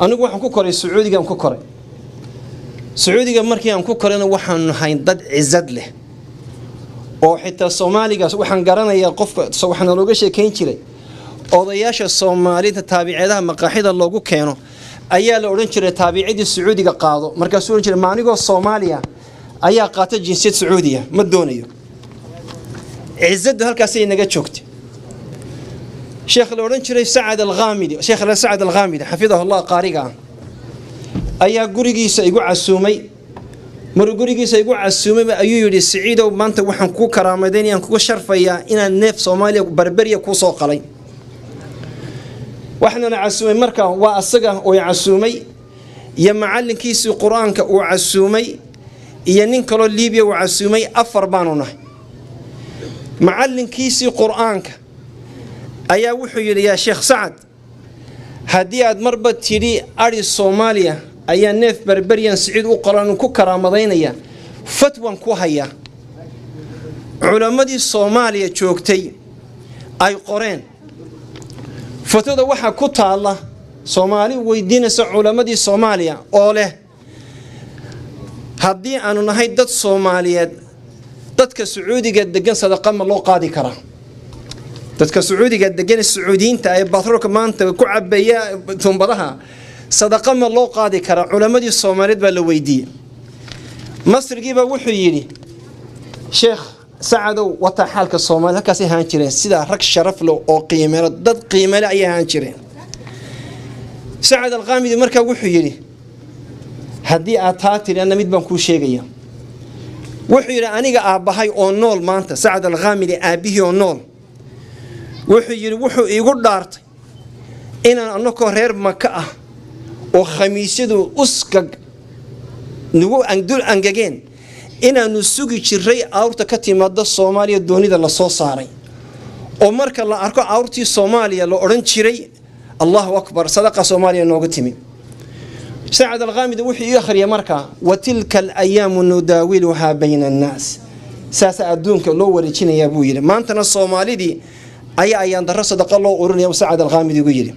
anigu waxaan ku koray Sacuudiga aan ku koray Sacuudiga markii aan ku korayna waxaan nahay dad cizad leh oo xitaa Soomaaligaas waxaan garanayaa qofka waxaan looga sheekeyn jiray odayaasha Soomaalida taabiceedaha maqaaxida loogu keeno ayaa la oran jiray taabicidii Sacuudiga qaado markaas uu oran jiray maanigoo Soomaaliya ayaa qaata jinsiyad Sacuudiya ma doonayo cizad halkaas ay naga joogtay شيخ الأورنجري سعد الغامدي شيخ سعد الغامدي حفظه الله قارئا أيها قريجي سيقول عسومي مر قريجي سيقول عسومي أيو يدي السعيدة وما أنت وحن كو كرامدين كو شرفيا إن النف صوماليا بربريا كو صوقلي وإحنا نعسومي مركا وأصقه ويعسومي يا معلم كيس القرآن وعسومي يا ننكلو ليبيا وعسومي أفر بانونا معلم كيس القرآن ayaa wuxuu yiri ya Sheikh Saad hadii aad marba tiri ari Soomaaliya ayaa neef barbariyan Saciid u qoran ku karaamadeynaya fatwan ku haya culamadii Soomaaliya joogtay ay qoreen fatwada waxa ku taala Soomaali weydiinaysa culamadii Soomaaliya oo leh hadii aanu nahay dad Soomaaliyeed dadka Sacuudiga degan sadaqa ma loo qaadi karaa dadka Sacuudiga degan Sacuudiyiinta ay batroolka maanta ku cabaya tumbadaha sadaqa ma loo qaadi kara culamadii Soomaaliyeed baa la weydiiyay Masrigiiba wuxuu yiri Sheikh Saadow wata xalka Soomaaliya halkaas ay haan jireen sida rag sharaf leh oo qiimo dad qiimo leh ay haan jireen Saad al-Ghamidi markaa wuxuu yiri hadii aad taatiri ana mid baan ku sheegaya wuxuu yiri aniga aabahay oo nool maanta Saad al-Ghamidi aabihii oo nool wuxuu yiri wuxuu iigu dhaartay inaan anako reer Maka ah oo khamiisyadu uskag nugu andul angageen inaanu sugi jiray awrta ka timaada Soomaaliya doonida la soo saaray oo marka la arko awrtii Soomaaliya la oran jiray Allahu akbar sadaqa Soomaaliya nooga timi Saad al-Ghamidi wuxuu ii akhriyay marka wa tilka al-ayam nudawiluha bayna an-nas saasa adduunka loo wareejinaya buu yiri maantana Soomaalidii ayaan darro sadaqa loo urinaya Saad al-Ghamidi ugu yiri